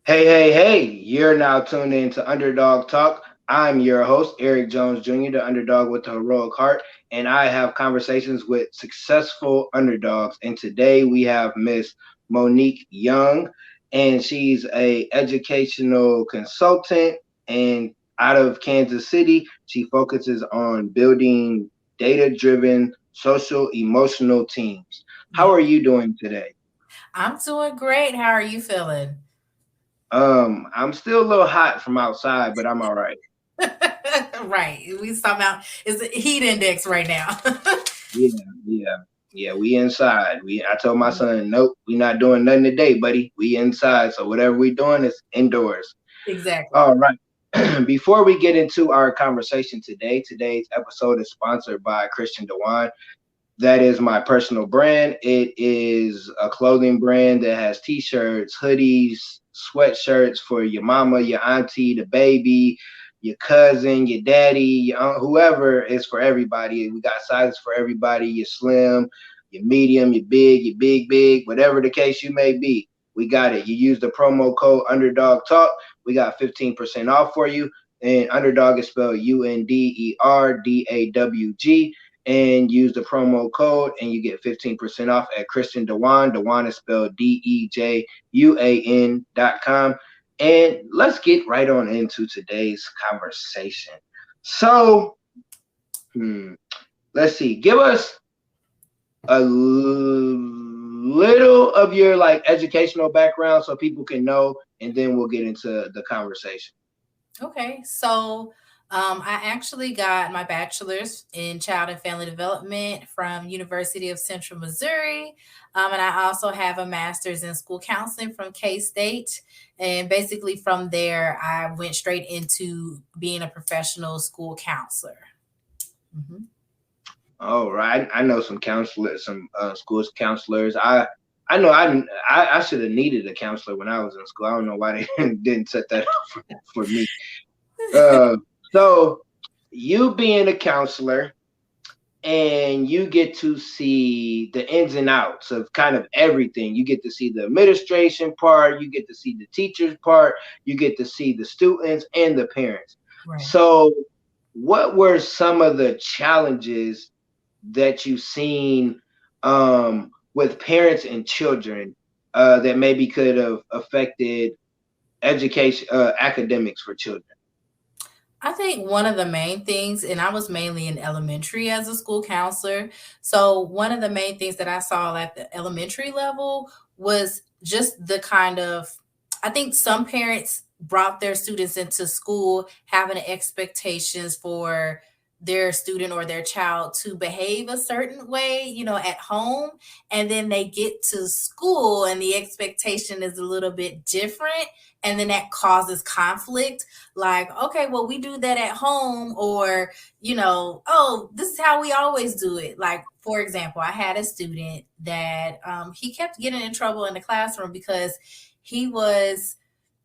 Hey, you're now tuned in to Underdog Talk. I'm your host, Eric Jones Jr., the underdog with the heroic heart, and I have conversations with successful underdogs. And today we have Miss Monique Young, and she's a educational consultant and out of Kansas City. She focuses on building data-driven social emotional teams. How Yeah, are you doing today? I'm doing great. How are you feeling? I'm still a little hot from outside, but I'm all right. Right. We somehow it's a heat index right now. Yeah, yeah, yeah. We inside. I told my son, nope, we not doing nothing today, buddy. We inside. So whatever we doing is indoors. Exactly. All right. Before we get into our conversation today, today's episode is sponsored by Christian Dewan. That is my personal brand. It is a clothing brand that has t-shirts, hoodies, sweatshirts for your mama, your auntie, the baby, your cousin, your daddy, your whoever. Is for everybody. We got sizes for everybody. Your slim, your medium, your big, whatever the case you may be. We got it. You use the promo code Underdog Talk. We got 15% off for you. And Underdog is spelled UNDERDAWG, and use the promo code and you get 15% off at Christian Dewan. Dewan is spelled DEJUAN.com. And let's get right on into today's conversation. So, let's see. Give us a little of your like educational background so people can know, and then we'll get into the conversation. Okay. I actually got my bachelor's in child and family development from University of Central Missouri. And I also have a master's in school counseling from K-State. And basically from there, I went straight into being a professional school counselor. Mhm. Oh, right. I know some counselors, some schools counselors. I know I should have needed a counselor when I was in school. I don't know why they didn't set that up for me. Uh, so you being a counselor and you get to see the ins and outs of kind of everything. You get to see the administration part, you get to see the teachers part, you get to see the students and the parents. Right. So what were some of the challenges that you've seen with parents and children that maybe could have affected education, academics for children? I think one of the main things, and I was mainly in elementary as a school counselor. So, one of the main things that I saw at the elementary level was just the kind of, I think some parents brought their students into school having expectations for their student or their child to behave a certain way, at home. And then they get to school and the expectation is a little bit different. And then that causes conflict, like, okay, well, we do that at home, or oh, this is how we always do it. Like, for example, I had a student that he kept getting in trouble in the classroom because he was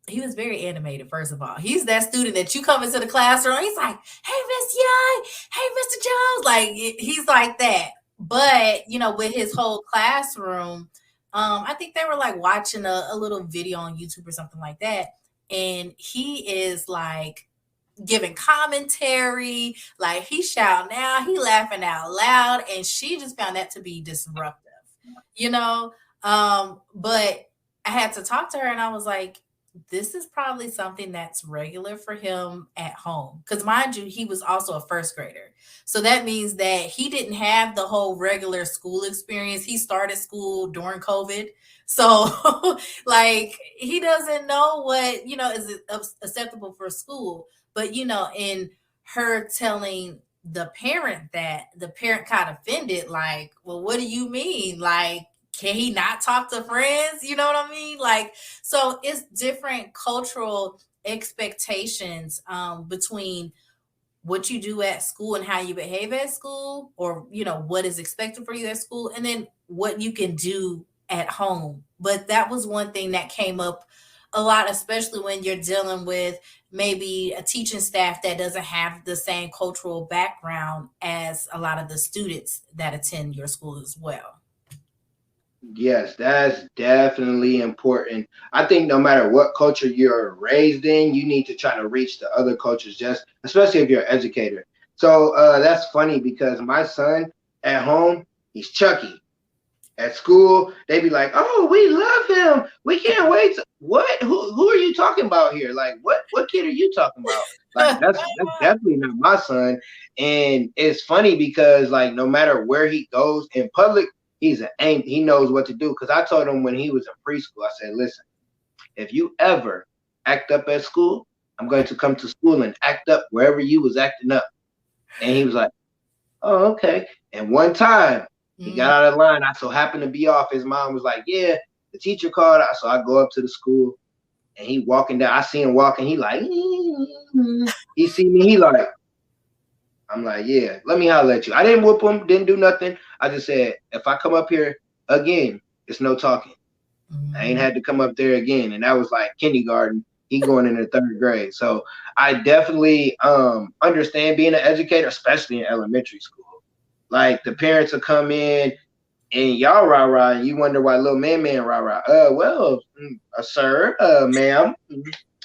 he was very animated. First of all, he's that student that you come into the classroom, he's like, hey, Miss Young, hey, Mr. Jones, like he's like that. But with his whole classroom, I think they were like watching a little video on YouTube or something like that, and he is like giving commentary, like he shouting out, he laughing out loud, and she just found that to be disruptive, you know. But I had to talk to her, and I was like, this is probably something that's regular for him at home. Because, mind you, he was also a first grader. So that means that he didn't have the whole regular school experience. He started school during COVID. So, like, he doesn't know what, is acceptable for school. But, in her telling the parent that, the parent kind of offended, like, well, what do you mean? Like, can he not talk to friends? You know what I mean? Like, so it's different cultural expectations between what you do at school and how you behave at school, or what is expected for you at school, and then what you can do at home. But that was one thing that came up a lot, especially when you're dealing with maybe a teaching staff that doesn't have the same cultural background as a lot of the students that attend your school as well. Yes, that's definitely important. I think no matter what culture you're raised in, you need to try to reach the other cultures, just especially if you're an educator. So that's funny because my son at home, he's Chucky. At school, they be like, "Oh, we love him. We can't wait." What? Who are you talking about here? Like, what kid are you talking about? Like, that's definitely not my son. And it's funny because like, no matter where he goes in public, he knows what to do. Because I told him when he was in preschool, I said, "Listen, if you ever act up at school, I'm going to come to school and act up wherever you was acting up." And he was like, "Oh, okay." And one time he got Mm. out of line. I so happened to be off. His mom was like, "Yeah, the teacher called." So I go up to the school and he walking down. I see him walking. He like, he see me. He like, I'm like, "Yeah, let me holler at you." I didn't whoop him. Didn't do nothing. I just said, if I come up here again, it's no talking. I ain't Mm. had to come up there again. And that was like kindergarten. He going into third grade. So I definitely understand being an educator, especially in elementary school. Like the parents will come in and y'all rah rah, and you wonder why little man rah rah. Well, sir, ma'am,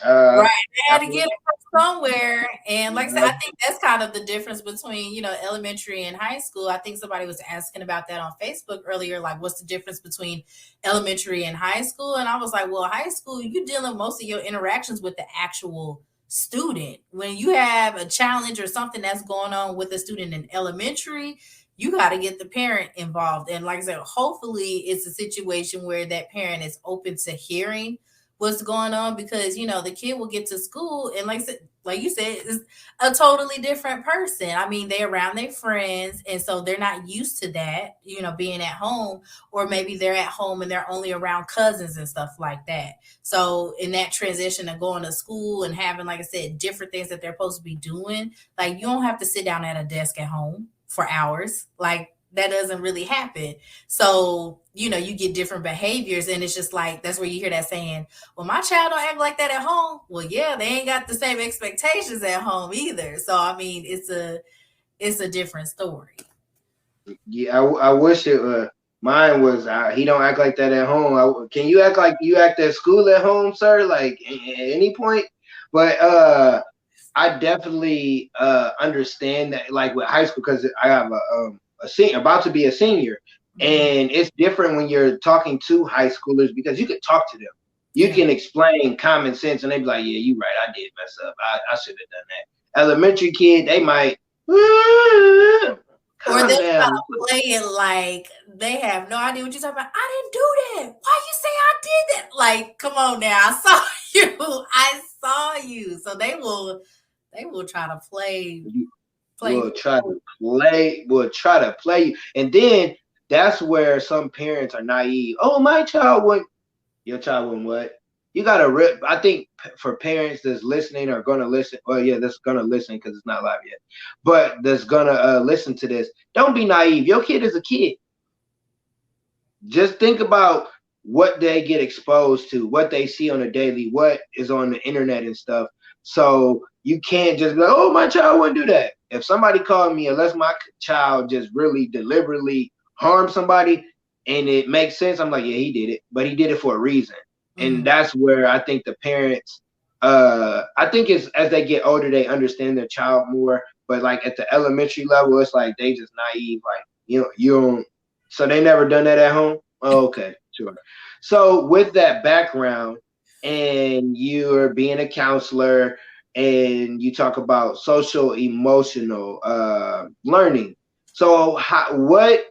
uh, Right. They had to get after, it from somewhere. And like I said, uh, I think that's kind of the difference between, elementary and high school. I think somebody was asking about that on Facebook earlier, like what's the difference between elementary and high school? And I was like, well, high school, you're dealing most of your interactions with the actual student. When you have a challenge or something that's going on with a student in elementary, you got to get the parent involved. And like I said, hopefully it's a situation where that parent is open to hearing what's going on, because the kid will get to school and like you said, is a totally different person. I mean, they're around their friends, and so they're not used to that, being at home, or maybe they're at home and they're only around cousins and stuff like that. So in that transition of going to school and having, like I said, different things that they're supposed to be doing, like you don't have to sit down at a desk at home for hours. Like that doesn't really happen. So, you get different behaviors, and it's just like that's where you hear that saying, well, my child don't act like that at home. Well, yeah, they ain't got the same expectations at home either. So I mean, it's a different story. yeah, I wish it. Mine was he don't act like that at home. Can you act like you act at school at home, sir? Like at any point. But I definitely understand that, like with high school, because I have a senior, about to be a senior, Mm, and it's different when you're talking to high schoolers because you can talk to them, you yeah. can explain common sense, and they be like, "Yeah, you right, I did mess up. I should have done that." Elementary kid, they might Or they'll calm try down. to play it like they have no idea what you're talking about. I didn't do that. Why you say I did that? Like, come on now. I saw you. I saw you. So they will try to play Will try to play you, and then that's where some parents are naive. Oh, my child wouldn't. Your child wouldn't what? You gotta rip. I think for parents that's listening or gonna listen, well, yeah, that's gonna listen because it's not live yet, but that's gonna listen to this. Don't be naive. Your kid is a kid. Just think about what they get exposed to, what they see on a daily, what is on the internet and stuff. So you can't just be like, "Oh, my child wouldn't do that." If somebody called me, unless my child just really deliberately harmed somebody and it makes sense, I'm like, "Yeah, he did it, but he did it for a reason." And mm, that's where I think the parents, I think it's as they get older, they understand their child more. But like at the elementary level, it's like they just naive, like you don't, so they never done that at home? Oh, okay, sure. So with that background, and you're being a counselor, and you talk about social emotional learning. So what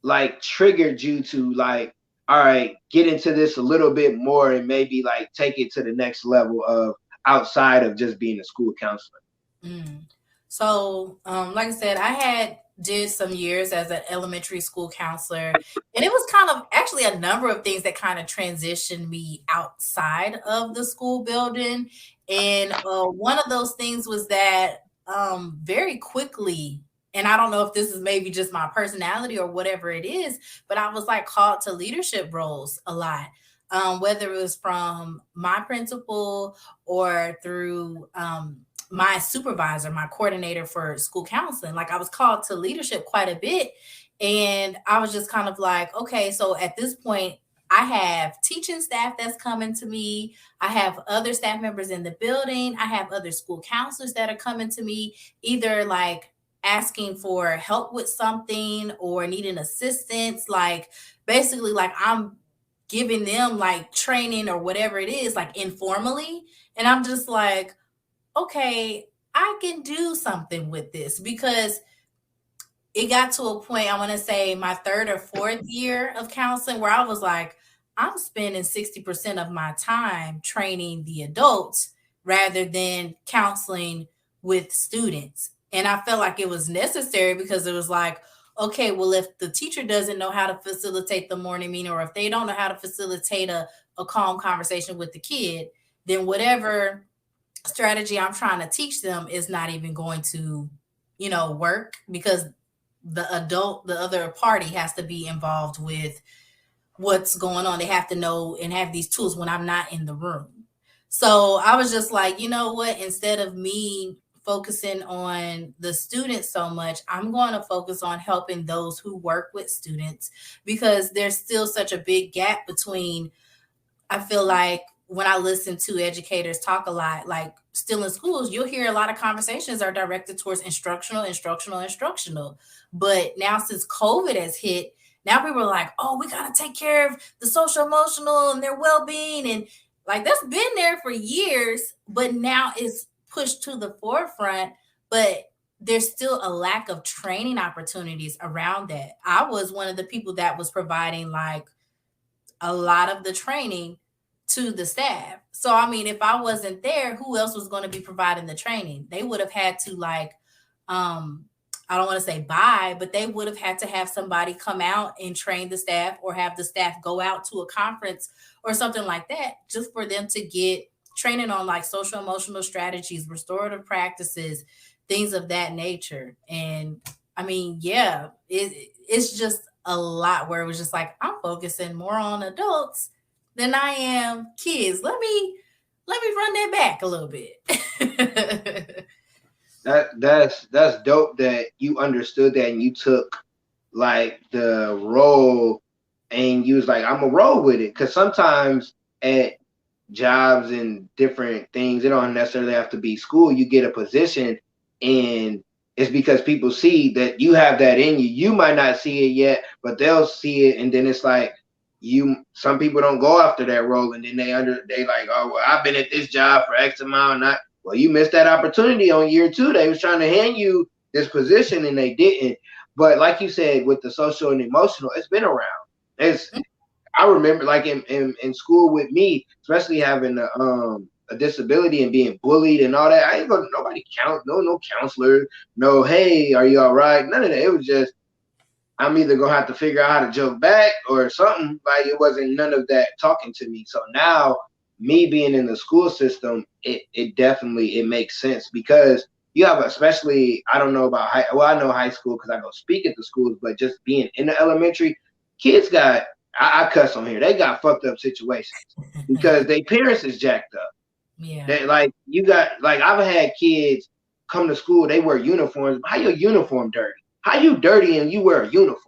like triggered you to like, all right, get into this a little bit more and maybe like take it to the next level of outside of just being a school counselor? mm. So, like I said, I had did some years as an elementary school counselor, and it was kind of actually a number of things that kind of transitioned me outside of the school building. And one of those things was that very quickly, and I don't know if this is maybe just my personality or whatever it is, but I was like called to leadership roles a lot. Whether it was from my principal or through my supervisor, my coordinator for school counseling. Like I was called to leadership quite a bit. And I was just kind of like, okay, so at this point, I have teaching staff that's coming to me. I have other staff members in the building. I have other school counselors that are coming to me, either like asking for help with something or needing assistance. Like basically, like I'm giving them like training or whatever it is, like informally. And I'm just like, okay, I can do something with this because it got to a point, I want to say my third or fourth year of counseling, where I was like, I'm spending 60% of my time training the adults rather than counseling with students. And I felt like it was necessary because it was like, okay, well, if the teacher doesn't know how to facilitate the morning meeting, or if they don't know how to facilitate a calm conversation with the kid, then whatever strategy I'm trying to teach them is not even going to, work, because the other party has to be involved with what's going on. They have to know and have these tools when I'm not in the room. So I was just like, you know what, instead of me focusing on the students so much, I'm going to focus on helping those who work with students, because there's still such a big gap between, I feel like when I listen to educators talk a lot, like still in schools, you'll hear a lot of conversations are directed towards instructional. But now since COVID has hit, now people are like, oh, we got to take care of the social emotional and their well being. And like that's been there for years, but now it's pushed to the forefront. But there's still a lack of training opportunities around that. I was one of the people that was providing like a lot of the training to the staff. So I mean, if I wasn't there, who else was going to be providing the training? They would have had to like um I don't want to say buy, but they would have had to have somebody come out and train the staff, or have the staff go out to a conference or something like that, just for them to get training on like social emotional strategies, restorative practices, things of that nature. And I mean, yeah, it's just a lot where it was just like I'm focusing more on adults than I am kids. Let me run that back a little bit. That's dope that you understood that and you took like the role and you was like, I'm gonna roll with it. Cause sometimes at jobs and different things, it don't necessarily have to be school. You get a position and it's because people see that you have that in you. You might not see it yet, but they'll see it, and then it's like some people don't go after that role, and then they like, oh well, I've been at this job for X amount, not well, you missed that opportunity on year two. They was trying to hand you this position and they didn't. But like you said, with the social and emotional, it's been around. It's I remember like in school with me, especially having a disability and being bullied and all that. I ain't gonna nobody no counselor, no hey, are you all right? None of that. It was just I'm either gonna have to figure out how to joke back or something. Like it wasn't none of that talking to me. So now me being in the school system, it definitely it makes sense because you have especially I don't know about I know high school because I go speak at the schools, but just being in the elementary, kids got I cuss on here. They got fucked up situations because their parents is jacked up. Yeah. They like you got like I've had kids come to school. They wear uniforms. How your uniform dirty? How you dirty and you wear a uniform?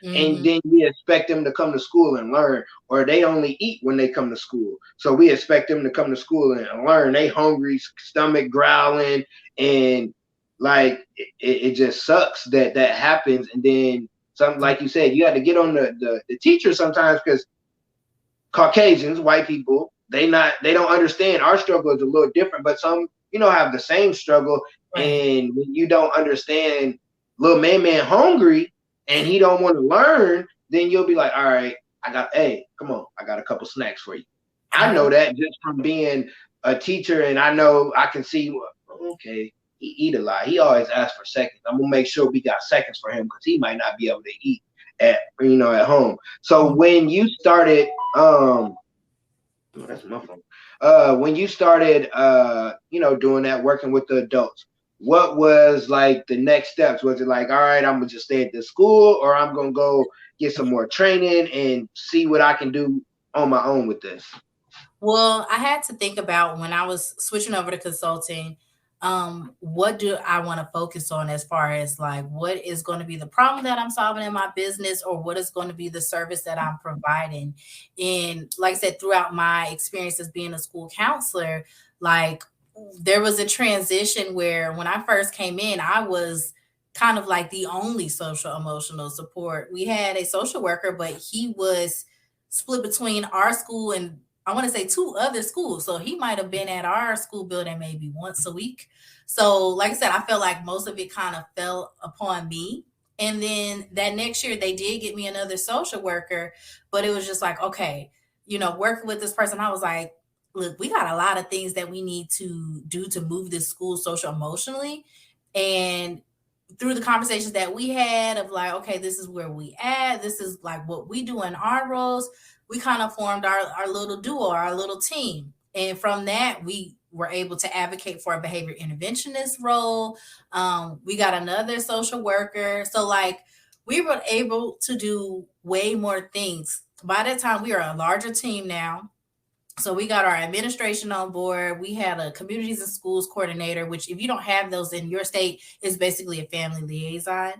And Mm-hmm. then we expect them to come to school and learn, or they only eat when they come to school. So we expect them to come to school and learn. They hungry, stomach growling, and like it just sucks that that happens. And then something like you said, you have to get on the teacher sometimes because Caucasians, white people, they don't understand our struggle is a little different, but some have the same struggle. Right. And when you don't understand little man hungry and he don't want to learn, then you'll be like, all right, hey, come on, I got a couple snacks for you. I Yep. know that just from being a teacher, and I know I can see, okay, he eat a lot. He always asks for seconds. I'm gonna make sure we got seconds for him because he might not be able to eat at home. So when you started, that's my phone. When you started, doing that, working with the adults, what was like the next steps? Was it like, all right, I'm gonna just stay at the school, or I'm gonna go get some more training and see what I can do on my own with this? Well, I had to think about when I was switching over to consulting. what do I want to focus on as far as like what is going to be the problem that I'm solving in my business, or what is going to be the service that I'm providing. And like I said, throughout my experience as being a school counselor, like there was a transition where when I first came in, I was kind of like the only social emotional support. We had a social worker, but he was split between our school and I want to say two other schools. So he might have been at our school building maybe once a week. So, like I said, I felt like most of it kind of fell upon me. And then that next year, they did get me another social worker, but it was just like, okay, working with this person, I was like, look, we got a lot of things that we need to do to move this school social emotionally. And through the conversations that we had of like, okay, this is where we at, this is like what we do in our roles, we kind of formed our little duo, our little team. And from that, we were able to advocate for a behavior interventionist role. We got another social worker. So, like, we were able to do way more things. By that time, we are a larger team now. So we got our administration on board. We had a communities and schools coordinator, which if you don't have those in your state, is basically a family liaison.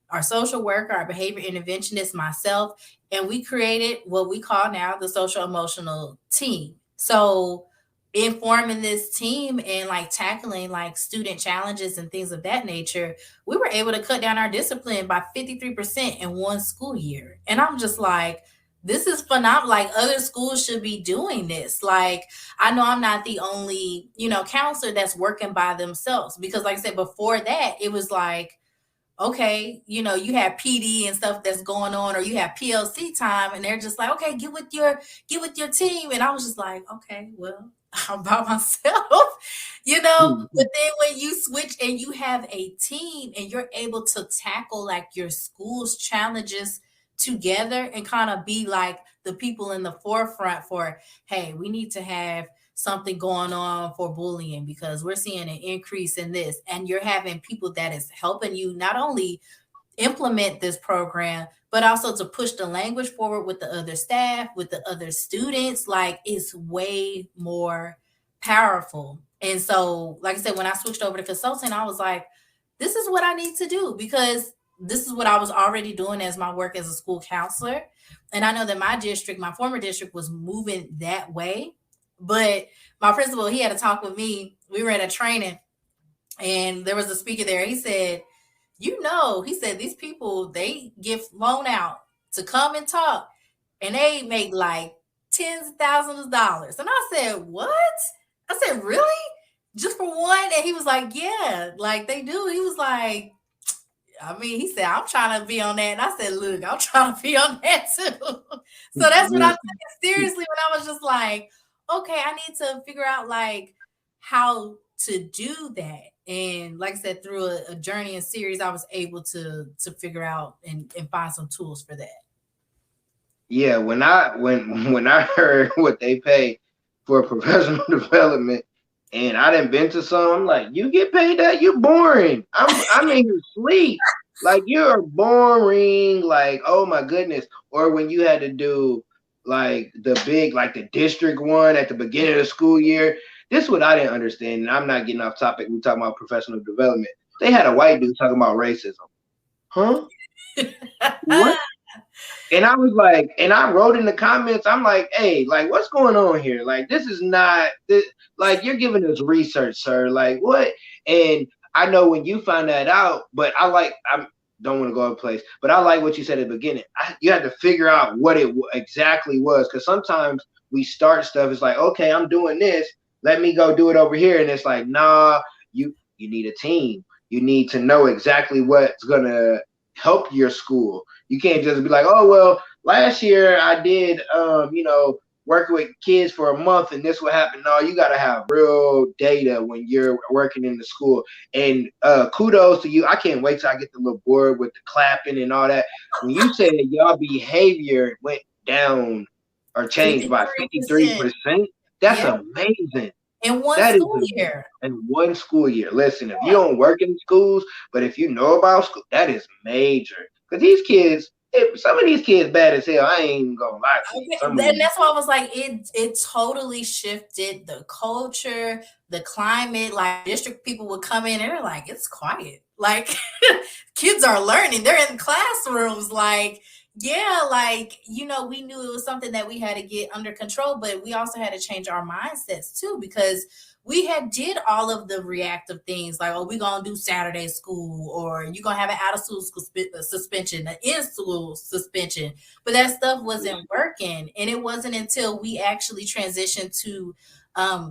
Our social worker, our behavior interventionist, myself, and we created what we call now the social emotional team. So in forming this team and like tackling like student challenges and things of that nature, we were able to cut down our discipline by 53% in one school year. And I'm just like, this is phenomenal. Like other schools should be doing this. Like I know I'm not the only, counselor that's working by themselves because like I said before that, it was like, okay, you have PD and stuff that's going on, or you have PLC time, and they're just like, okay, get with your team. And I was just like, okay, well, I'm by myself, But then when you switch and you have a team and you're able to tackle like your school's challenges together and kind of be like the people in the forefront for, hey, we need to have something going on for bullying because we're seeing an increase in this, and you're having people that is helping you not only implement this program but also to push the language forward with the other staff, with the other students, like it's way more powerful. And so like I said, when I switched over to consulting, I was like, this is what I need to do because this is what I was already doing as my work as a school counselor. And I know that my former district was moving that way. But my principal, he had a talk with me. We were at a training and there was a speaker there. He said, he said, these people, they get flown out to come and talk and they make like tens of thousands of dollars. And I said, what? I said, really? Just for one? And he was like, yeah, like they do. He was like, he said, I'm trying to be on that. And I said, look, I'm trying to be on that too. So that's what I took it seriously when I was just like, okay, I need to figure out like how to do that. And like I said, through a journey and series, I was able to figure out and find some tools for that. Yeah, when I heard what they pay for professional development, and I done been to some, I'm like, you get paid that? You're boring. I'm in your sleep. Like you're boring. Like, oh my goodness. Or when you had to do like the big, like the district one at the beginning of the school year. This is what I didn't understand. And I'm not getting off topic. We're talking about professional development. They had a white dude talking about racism. Huh? What? And I was like, and I wrote in the comments, I'm like, hey, like, what's going on here? Like, this is not this, like you're giving us research, sir. Like, what? And I know when you find that out, but I don't want to go to a place, but I like what you said at the beginning. You had to figure out what it exactly was, because sometimes we start stuff. It's like, okay, I'm doing this. Let me go do it over here, and it's like, nah, you need a team. You need to know exactly what's gonna help your school. You can't just be like, oh, well, last year I did, working with kids for a month and this what happened. No, you got to have real data when you're working in the school. And kudos to you. I can't wait till I get the little board with the clapping and all that. When you said y'all behavior went down or changed by 53%, that's amazing. In one school year. In one school year. Listen, if you don't work in schools, but if you know about school, that is major. Because these kids, some of these kids bad as hell. I ain't even gonna lie to you. Okay, Some of and them. that's why I was like, it totally shifted the culture, the climate. Like district people would come in and they're like, it's quiet. Like kids are learning. They're in classrooms. Like, yeah, like, we knew it was something that we had to get under control, but we also had to change our mindsets too, because we had did all of the reactive things like, oh, we're gonna do Saturday school, or you're gonna have an out of school suspension, an in school suspension, but that stuff wasn't working. And it wasn't until we actually transitioned to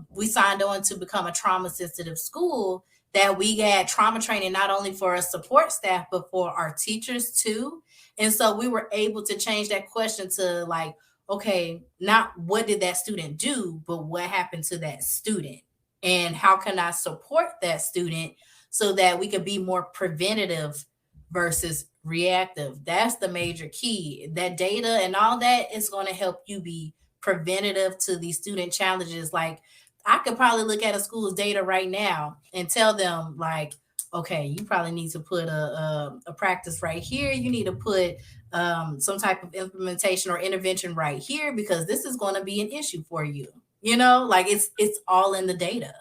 we signed on to become a trauma sensitive school that we had trauma training not only for our support staff but for our teachers too. And so we were able to change that question to like, okay, not what did that student do, but what happened to that student, and how can I support that student so that we could be more preventative versus reactive. That's the major key. That data and all that is going to help you be preventative to these student challenges. Like I could probably look at a school's data right now and tell them like, okay, you probably need to put a practice right here. You need to put some type of implementation or intervention right here because this is going to be an issue for you. Like it's all in the data.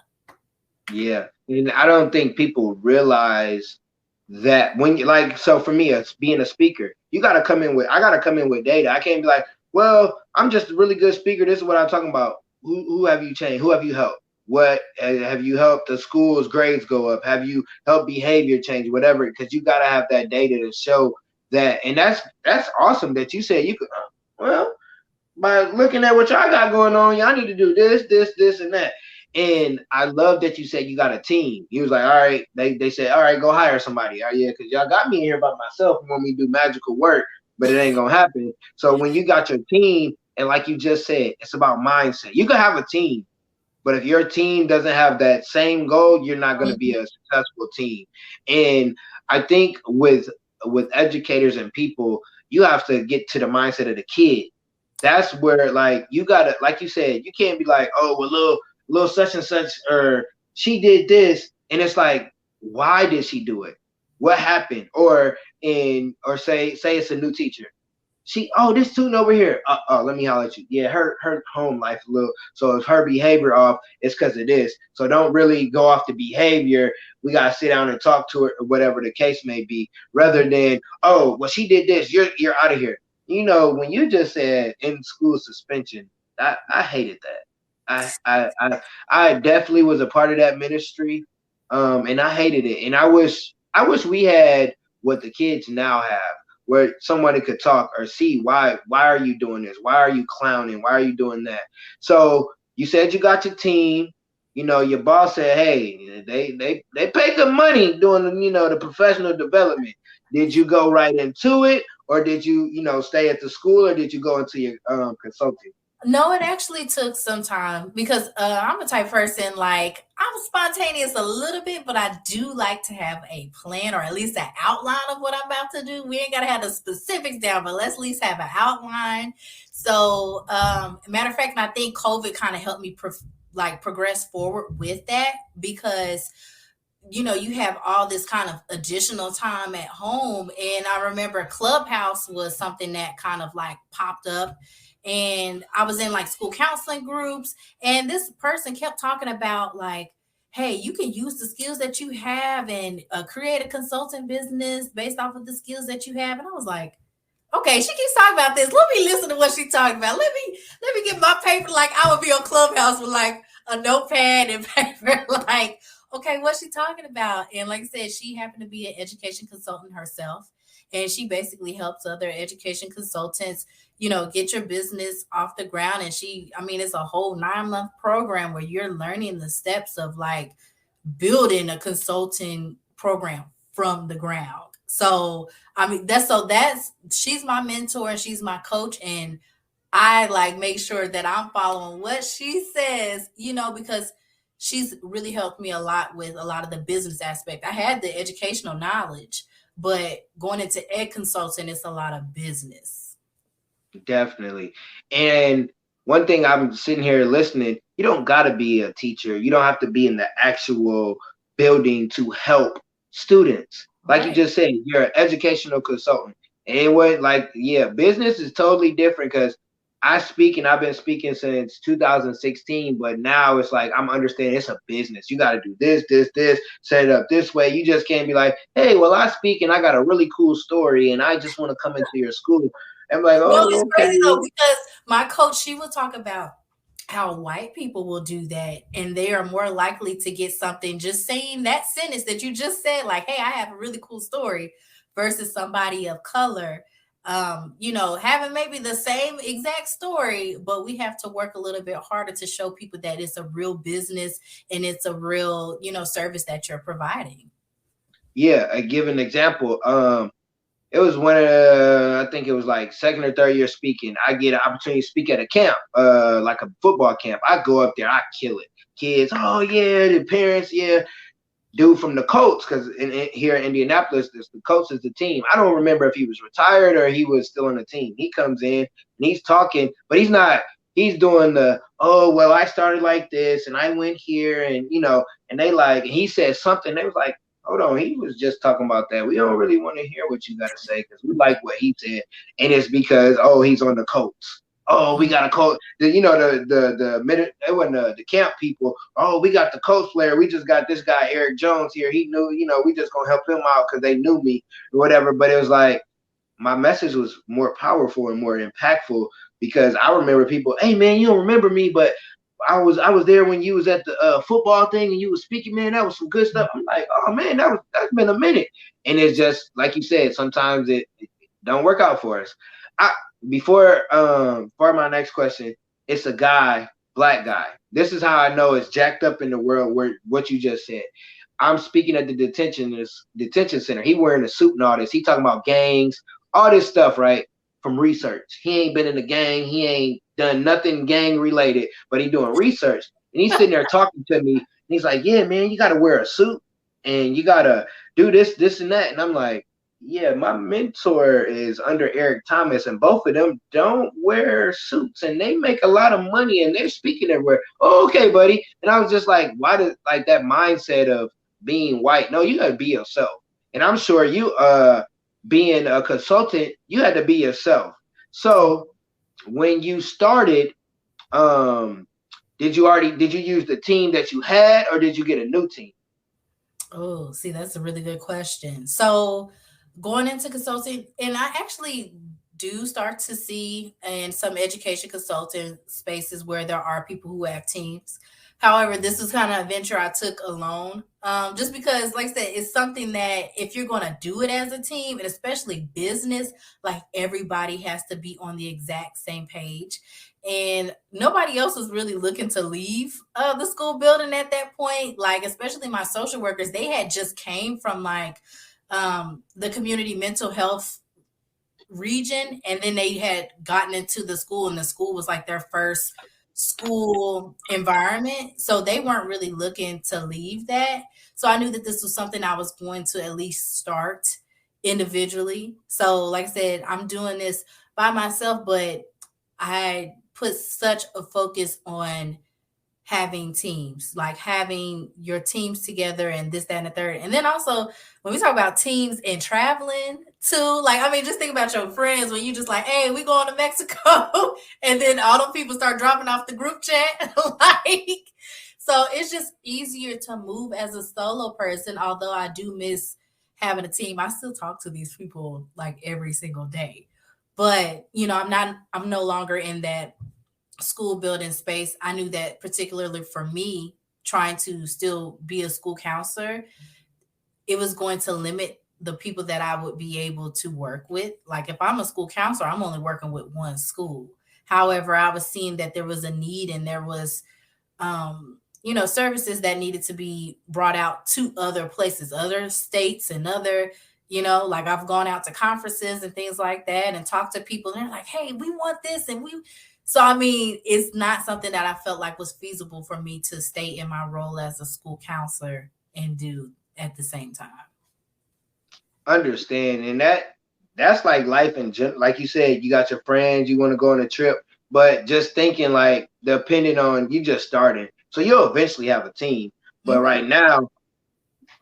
Yeah, and I don't think people realize that when you like. So for me, as being a speaker, you got to come in with. I got to come in with data. I can't be like, well, I'm just a really good speaker. This is what I'm talking about. Who have you changed? Who have you helped? What have you helped the school's grades go up? Have you helped behavior change? Whatever, because you got to have that data to show that. And that's awesome that you said you could. Well, by looking at what y'all got going on, y'all need to do this, this, this, and that. And I love that you said you got a team. He was like, all right, they said, all right, go hire somebody. Oh, yeah, because y'all got me in here by myself and want me to do magical work, but it ain't gonna happen. So when you got your team, and like you just said, it's about mindset. You can have a team, but if your team doesn't have that same goal, you're not gonna be a successful team. And I think with educators and people, you have to get to the mindset of the kid. That's where like you gotta, like you said, you can't be like, oh, well, little such and such, or she did this, and it's like, why did she do it? What happened? Or say it's a new teacher. This student over here. Let me holler at you. Yeah, her home life a little. So if her behavior off, it's because of this. So don't really go off the behavior. We gotta sit down and talk to her, or whatever the case may be, rather than, oh, well, she did this. You're out of here. When you just said in school suspension, I hated that. I definitely was a part of that ministry, and I hated it. And I wish we had what the kids now have, where somebody could talk or see why are you doing this? Why are you clowning? Why are you doing that? So you said you got your team. Your boss said, hey, they pay good money doing the professional development. Did you go right into it, or did you stay at the school, or did you go into your consulting? No, it actually took some time because I'm a type person, like I'm spontaneous a little bit, but I do like to have a plan or at least an outline of what I'm about to do. We ain't got to have the specifics down, but let's at least have an outline. So, matter of fact, I think COVID kind of helped me progress forward with that because you have all this kind of additional time at home. And I remember Clubhouse was something that kind of like popped up. And I was in like school counseling groups. And this person kept talking about like, hey, you can use the skills that you have and create a consulting business based off of the skills that you have. And I was like, okay, she keeps talking about this. Let me listen to what she's talking about. Let me get my paper. Like I would be on Clubhouse with like a notepad and paper. Like, okay, what's she talking about? And like I said, she happened to be an education consultant herself. And she basically helps other education consultants, get your business off the ground. And it's a whole 9-month program where you're learning the steps of like building a consulting program from the ground. So that's she's my mentor and she's my coach, and I like make sure that I'm following what she says, because she's really helped me a lot with a lot of the business aspect. I had the educational knowledge, but going into ed consulting, it's a lot of business. Definitely. And one thing, I'm sitting here listening, you don't got to be a teacher. You don't have to be in the actual building to help students. Like you Right. just said, you're an educational consultant. It was like, yeah, business is totally different because I speak and I've been speaking since 2016, but now it's like I'm understanding it's a business. You got to do this, set it up this way. You just can't be like, hey, well, I speak and I got a really cool story and I just want to come into your school. I'm like, No, it's oh, crazy though okay. because my coach, she would talk about how white people will do that and they are more likely to get something just saying that sentence that you just said, like, hey, I have a really cool story, versus somebody of color, having maybe the same exact story, but we have to work a little bit harder to show people that it's a real business and it's a real, service that you're providing. Yeah, I give an example. It was one of I think it was like second or third year speaking. I get an opportunity to speak at a camp, like a football camp. I go up there, I kill it. Kids, oh yeah, the parents, yeah. Dude from the Colts, because here in Indianapolis, the Colts is the team. I don't remember if he was retired or he was still on the team. He comes in and he's talking, but he's not. He's doing the, oh well, I started like this and I went here and and they like. And he said something. They was like, hold on, he was just talking about that. We don't really want to hear what you got to say because we like what he said, and it's because he's on the Colts. Oh, we got a coach. It wasn't the camp people. Oh, we got the coach player. We just got this guy Eric Jones here. He knew, we just gonna help him out because they knew me or whatever. But it was like my message was more powerful and more impactful because I remember people. Hey man, you don't remember me, but I was there when you was at the football thing and you was speaking. Man, that was some good stuff. I'm like, oh man, that's been a minute. And it's just like you said. Sometimes it don't work out for us. I before for my next question, it's a guy, black guy. This is how I know it's jacked up in the world where what you just said. I'm speaking at the detention center. He wearing a suit and all this. He talking about gangs, all this stuff, right? From research. He ain't been in a gang. He ain't done nothing gang related, but he doing research. And he's sitting there talking to me. And he's like, yeah, man, you got to wear a suit and you got to do this, and that. And I'm like, yeah, my mentor is under Eric Thomas, and both of them don't wear suits, and they make a lot of money, and they're speaking everywhere. Oh, okay, buddy. And I was just like, why does like that mindset of being white? No, you gotta be yourself. And I'm sure you, being a consultant, you had to be yourself. So when you started, did you use the team that you had, or did you get a new team? Oh, see, that's a really good question. So, going into consulting, and I actually do start to see in some education consulting spaces where there are people who have teams. However, this is kind of a venture I took alone, just because, like I said, it's something that if you're going to do it as a team, and especially business, like everybody has to be on the exact same page. And nobody else was really looking to leave the school building at that point. Like, especially my social workers, they had just came from like the community mental health region, and then they had gotten into the school, and the school was like their first school environment, so they weren't really looking to leave that. So I knew that this was something I was going to at least start individually. So like I said, I'm doing this by myself, but I put such a focus on having teams, like having your teams together and this, that, and the third. And then also when we talk about teams and traveling too, like, I mean, just think about your friends when you just like, hey, we going to Mexico. And then all them people start dropping off the group chat. Like, so it's just easier to move as a solo person. Although I do miss having a team. I still talk to these people like every single day. But, I'm no longer in that school building space. I knew that particularly for me, trying to still be a school counselor, it was going to limit the people that I would be able to work with. Like if I'm a school counselor, I'm only working with one school. However, I was seeing that there was a need and there was services that needed to be brought out to other places, other states and other, like I've gone out to conferences and things like that and talked to people and they're like, hey, we want this. So, I mean, it's not something that I felt like was feasible for me to stay in my role as a school counselor and do at the same time. Understand, and that's like life in general. Like you said, you got your friends, you want to go on a trip, but just thinking like depending on you just starting, so you'll eventually have a team. But Mhm. right now,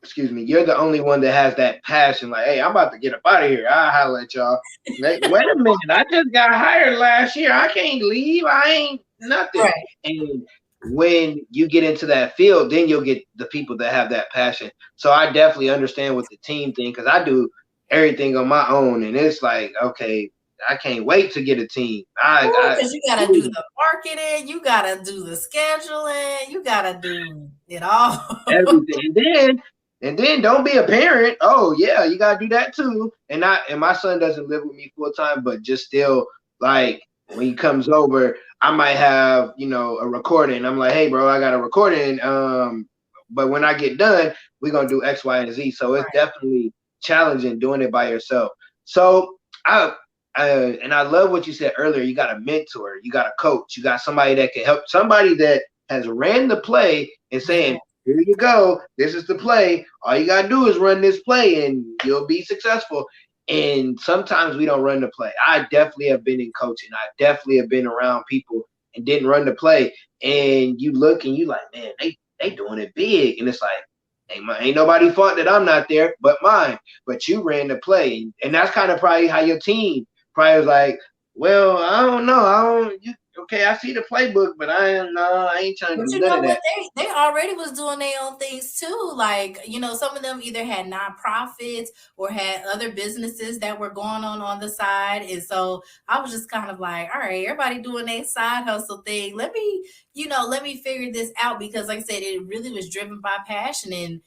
excuse me, you're the only one that has that passion. Like, hey, I'm about to get up out of here. I'll holler at y'all. Like, wait a minute, I just got hired last year. I can't leave. I ain't nothing. Right. And when you get into that field, then you'll get the people that have that passion. So I definitely understand with the team thing because I do everything on my own, and it's like, okay, I can't wait to get a team. Because you gotta do the marketing, you gotta do the scheduling, you gotta do it all. everything. And then don't be a parent. Oh yeah, you gotta do that too. And my son doesn't live with me full time, but just still like when he comes over, I might have, a recording. I'm like, hey bro, I got a recording. But when I get done, we're gonna do X, Y, and Z. So it's Right. definitely challenging doing it by yourself. So and I love what you said earlier. You got a mentor, you got a coach, you got somebody that can help, somebody that has ran the play and Yeah. saying, here you go. This is the play. All you gotta do is run this play, and you'll be successful. And sometimes we don't run the play. I definitely have been in coaching. I definitely have been around people and didn't run the play. And you look and you like, man, they doing it big. And it's like, ain't nobody fault that I'm not there, but mine. But you ran the play, and that's kind of probably how your team probably was like, well, I don't know. I don't. Okay, I see the playbook, but I ain't trying to But do you none know of what? that. They already was doing their own things too. Like, some of them either had nonprofits or had other businesses that were going on the side. And so I was just kind of like, all right, everybody doing their side hustle thing. Let me figure this out because like I said, it really was driven by passion and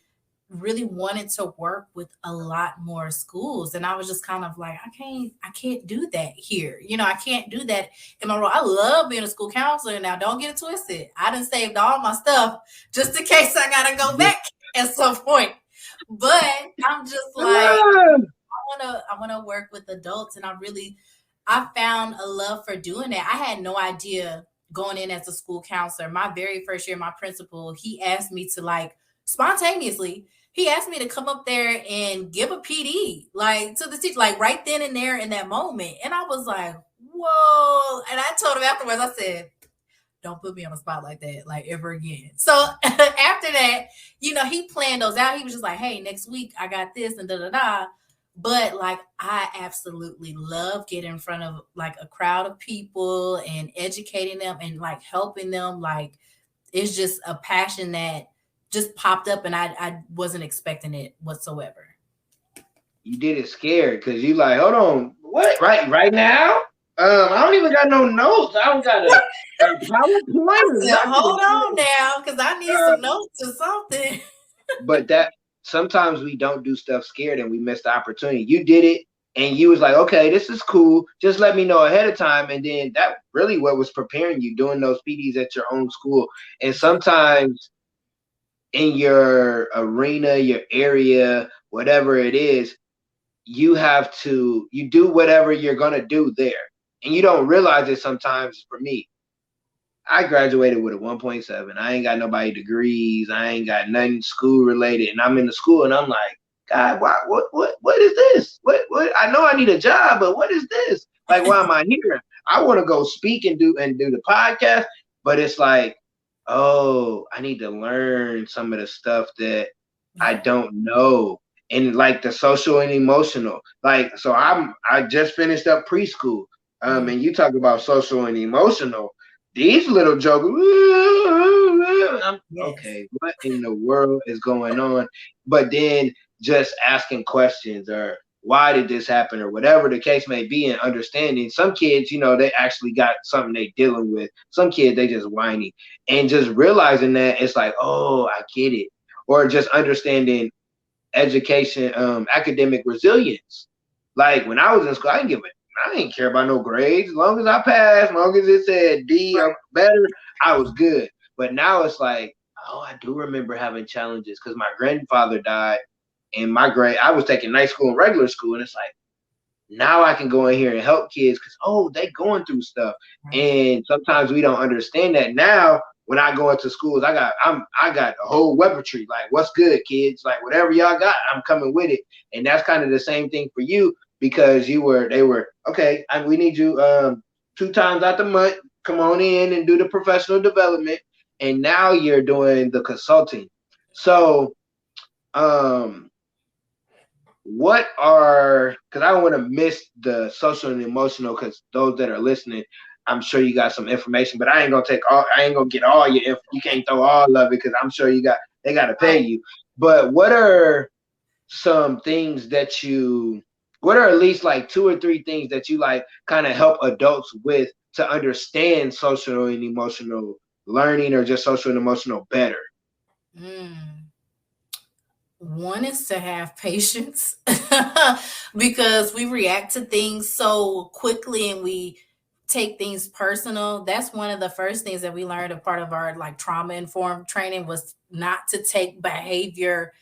really wanted to work with a lot more schools, and I was just kind of like, I can't do that here. I can't do that in my role. I love being a school counselor. Now don't get it twisted, I done saved all my stuff just in case I gotta go back at some point, but I'm just like, I want to work with adults, and I found a love for doing that. I had no idea going in as a school counselor. My very first year, my principal, he asked me to like spontaneously, he asked me to come up there and give a PD, like to the teacher, like right then and there in that moment. And I was like, whoa. And I told him afterwards, I said, don't put me on a spot like that, like ever again. So after that, he planned those out. He was just like, hey, next week I got this and da da da. But like, I absolutely love getting in front of like a crowd of people and educating them and like helping them. Like, it's just a passion that just popped up, and I wasn't expecting it whatsoever. You did it scared because you like, hold on, what? Right now? I don't even got no notes. I don't got a I PowerPoint or said, hold nothing. on now, because I need Uh, some notes or something. but that sometimes we don't do stuff scared and we miss the opportunity. You did it and you was like, okay, this is cool. Just let me know ahead of time. And then that really what was preparing you doing those PDs at your own school. And sometimes in your arena, your area, whatever it is, you do whatever you're gonna do there. And you don't realize it sometimes. For me, I graduated with a 1.7. I ain't got nobody degrees. I ain't got nothing school related. And I'm in the school and I'm like, God, why, what is this? What? I know I need a job, but what is this? Like, why am I here? I want to go speak and do the podcast, but it's like, oh, I need to learn some of the stuff that I Yeah. don't know. And like the social and emotional. Like, so I just finished up preschool. Mm, And you talk about social and emotional, these little jokers, I'm yes. okay, what in the world is going on? But then just asking questions or why did this happen or whatever the case may be, and understanding some kids, they actually got something they dealing with. Some kids, they just whiny. And just realizing that it's like, oh, I get it. Or just understanding education, academic resilience. Like when I was in school, I didn't care about no grades. As long as I passed, as long as it said D or better, I was good. But now it's like, oh, I do remember having challenges because my grandfather died, and I was taking night school and regular school, and it's like now I can go in here and help kids because they going through stuff, Right. and sometimes we don't understand that. Now when I go into schools, I got a whole weaponry. Like, what's good, kids? Like whatever y'all got, I'm coming with it. And that's kind of the same thing for you because they were okay. We need you 2 times out the month. Come on in and do the professional development, and now you're doing the consulting. So Um, what are, because I don't want to miss the social and emotional, because those that are listening, I'm sure you got some information, but I ain't gonna take all, I ain't gonna get all your info. You can't throw all of it because I'm sure they got to pay you. But what are some things that you, what are at least like 2 or 3 things that you like kind of help adults with to understand social and emotional learning, or just social and emotional better? Mm. One is to have patience because we react to things so quickly and we take things personal. That's one of the first things that we learned, a part of our like trauma informed training, was not to take behavior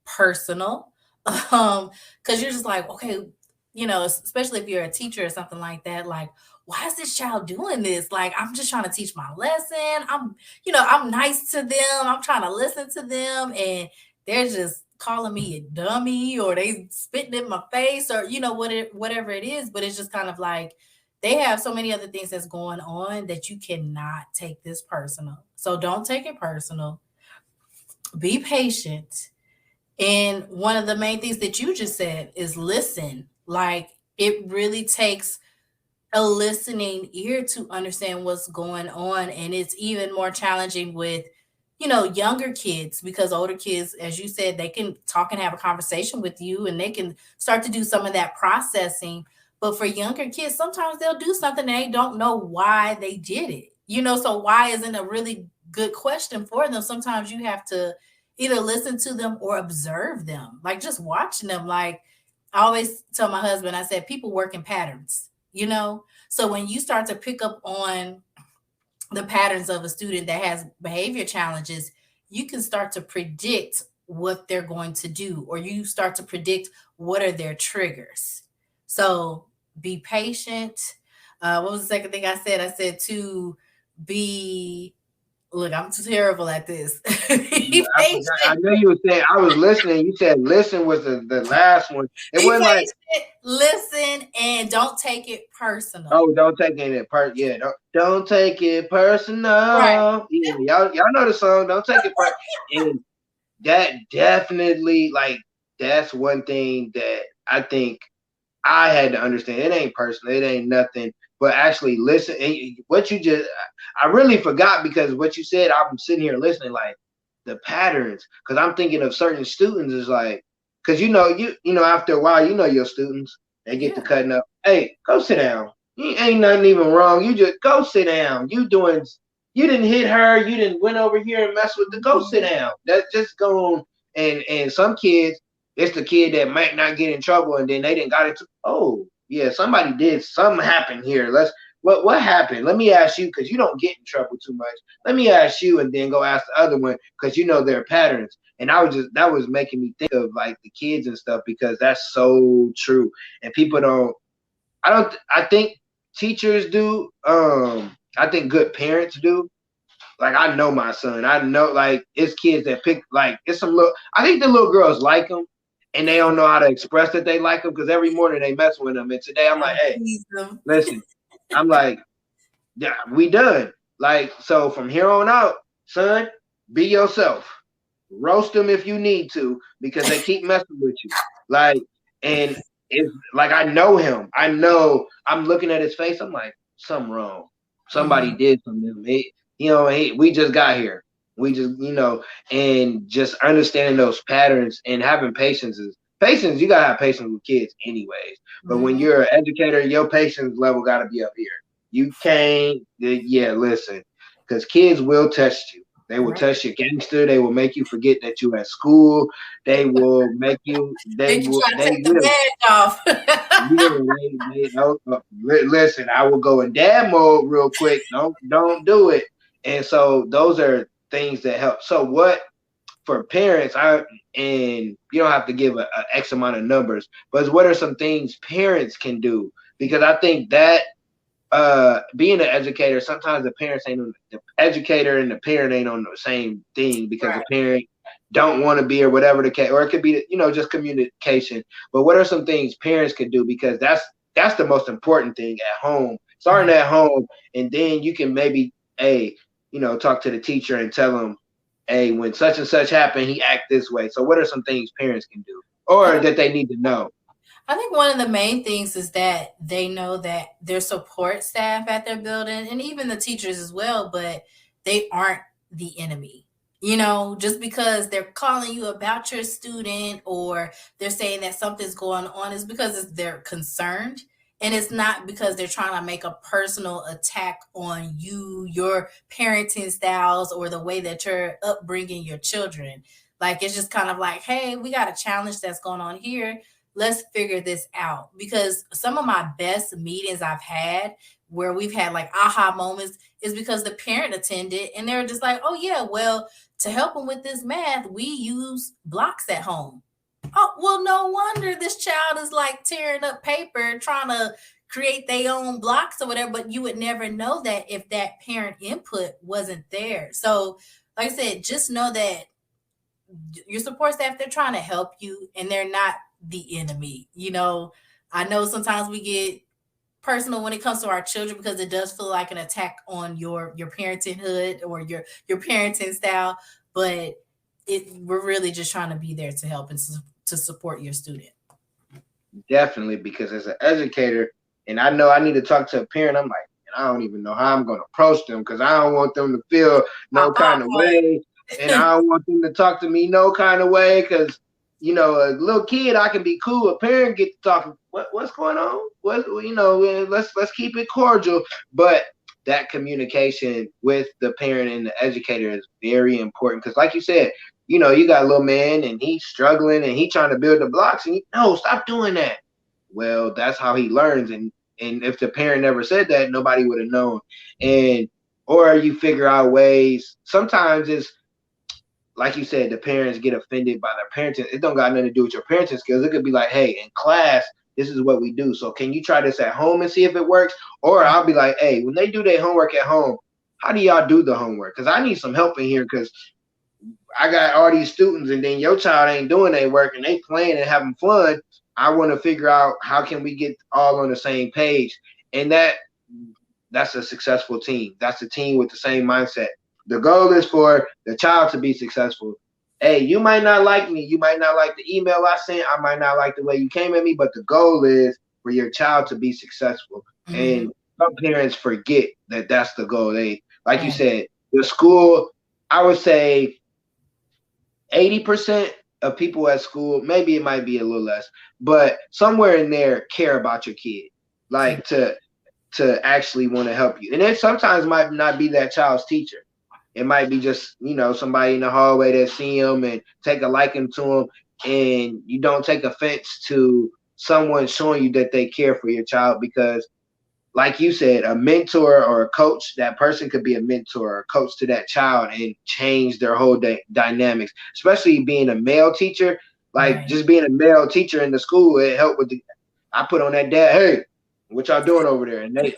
personal. Because you're just like, okay, especially if you're a teacher or something like that, like, why is this child doing this? Like, I'm just trying to teach my lesson. I'm nice to them. I'm trying to listen to them, and they're just calling me a dummy, or they spitting in my face, or whatever it is. But it's just kind of like they have so many other things that's going on that you cannot take this personal. So don't take it personal. Be patient. And one of the main things that you just said is listen. Like, it really takes a listening ear to understand what's going on. And it's even more challenging with, younger kids, because older kids, as you said, they can talk and have a conversation with you and they can start to do some of that processing. But for younger kids, sometimes they'll do something and they don't know why they did it. So why isn't a really good question for them. Sometimes you have to either listen to them or observe them, like just watching them. Like, I always tell my husband, I said, people work in patterns. So when you start to pick up on the patterns of a student that has behavior challenges, you can start to predict what they're going to do, or you start to predict what are their triggers. So be patient. What was the second thing I said? I said to be, look, I'm too terrible at this. Be I forgot. I patient. know you were saying, I was listening. You said listen was the last one. It Be wasn't like, patient. Listen, and don't take it personal. oh, don't take it yeah, don't take it Right. personal. Yeah, y'all know the song. Don't take it personal. And that definitely, like, that's one thing that I think I had to understand. It ain't personal. It ain't nothing. But actually listen. What you just, I really forgot, because what you said, I'm sitting here listening, like the patterns. Because I'm thinking of certain students is like, because after a while, your students, they get to Yeah. cutting up. Hey, go sit down. You ain't nothing even wrong. You just go sit down. You didn't hit her. You didn't went over here and mess with the. Go sit Mhm. down. That's just going. And some kids, it's the kid that might not get in trouble, and then they didn't got into. Oh yeah, somebody did something happened here. What happened? Let me ask you, because you don't get in trouble too much. Let me ask you, and then go ask the other one, because their patterns. And that was making me think of like the kids and stuff, because that's so true. And people don't. I think teachers do. I think good parents do. Like, I know my son. I know, like, it's kids that pick, like, it's some little, I think the little girls like him, and they don't know how to express that they like him, because every morning they mess with him. And today I'm like, Gotta hey, please them. listen, I'm like, yeah, we done. Like, so from here on out, son, be yourself. Roast them if you need to, because they keep messing with you. Like, and it's like, I know him. I know, I'm looking at his face. I'm like, something wrong. Somebody Mhm. did something to him. We just got here. We just, and just understanding those patterns and having patience. You gotta have patience with kids, anyways. But when Mhm. you're an educator, your patience level gotta be up here. You can't, yeah, listen, because kids will test you. They will Right. test your gangster. They will make you forget that you at school. They will make you. Make you try to They take the will. badge off. Yeah, listen. I will go in dad mode real quick. Don't do it. And so those are things that help. So what for parents? And you don't have to give a X amount of numbers, but what are some things parents can do? Because I think that being an educator, sometimes the parents ain't on, the educator and the parent ain't on the same thing, because the Right. parent don't want to be, or whatever the case, or it could be just communication. But what are some things parents could do, because that's the most important thing at home, starting Mhm. at home. And then you can maybe talk to the teacher and tell them, hey, when such and such happened, he act this way. So what are some things parents can do I or think that they need to know? I think one of the main things is that they know that their support staff at their building and even the teachers as well, but they aren't the enemy. You know, just because they're calling you about your student or they're saying that something's going on is because they're concerned. And it's not because they're trying to make a personal attack on you, your parenting styles, or the way that you're upbringing your children. Like, it's just kind of like, hey, we got a challenge that's going on here, let's figure this out. Because some of my best meetings I've had where we've had like aha moments is because the parent attended and they're just like, oh yeah, well, to help them with this math, we use blocks at home. Oh, well, no wonder this child is like tearing up paper trying to create their own blocks or whatever, but you would never know that if that parent input wasn't there. So, like I said, just know that your support staff, they're trying to help you and they're not the enemy. You know, I know sometimes we get personal when it comes to our children because it does feel like an attack on your parenthood or your parenting style, but we're really just trying to be there to help and to support your student. Definitely, because as an educator, and I know I need to talk to a parent, I'm like, and I don't even know how I'm going to approach them because I don't want them to feel no kind of way, and I don't want them to talk to me no kind of way because a little kid I can be cool. A parent get to talking, what's going on? What let's keep it cordial, but that communication with the parent and the educator is very important because, like you said, you got a little man and he's struggling and he's trying to build the blocks and no, stop doing that. Well, that's how he learns. And if the parent never said that, nobody would have known. And or you figure out ways. Sometimes it's like you said, the parents get offended by their parenting. It don't got nothing to do with your parenting skills. It could be like, hey, in class, this is what we do. So can you try this at home and see if it works? Or I'll be like, hey, when they do their homework at home, how do y'all do the homework? Because I need some help in here because I got all these students and then your child ain't doing their work and they playing and having fun. I want to figure out how can we get all on the same page. And that's a successful team. That's a team with the same mindset. The goal is for the child to be successful. Hey, you might not like me. You might not like the email I sent. I might not like the way you came at me, but the goal is for your child to be successful. Mm-hmm. And some parents forget that that's the goal. They, like you Right. said, the school, I would say 80% of people at school, maybe it might be a little less, but somewhere in there care about your kid, Yeah. like to actually want to help you. And it sometimes might not be that child's teacher. It might be just, somebody in the hallway that see them and take a liking to them. And you don't take offense to someone showing you that they care for your child because like you said, a mentor or a coach, that person could be a mentor or a coach to that child and change their whole dynamics, especially being a male teacher. Like Right. just being a male teacher in the school, it helped with I put on that dad, hey, what y'all doing over there? And they,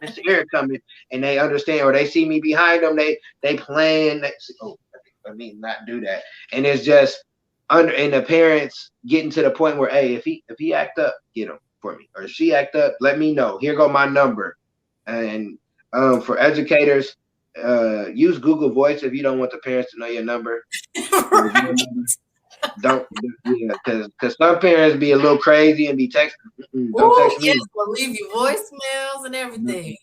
Mr. Eric coming and they understand or they see me behind them, they playing, they say, oh, let me not do that. And it's just and the parents getting to the point where, hey, if he act up, get him for me, or if she act up, let me know. Here go my number. And for educators, use Google Voice if you don't want the parents to know your number. Or if Right. don't, yeah, because some parents be a little crazy and be texting. Don't Oh text yes, me. we'll leave you voicemails and everything.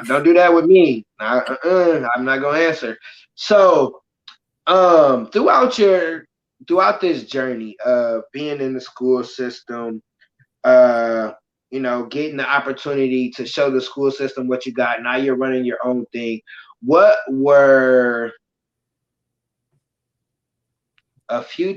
Don't do that with me. I'm not gonna answer. So, throughout this journey of being in the school system, uh, getting the opportunity to show the school system what you got. Now you're running your own thing. What were a few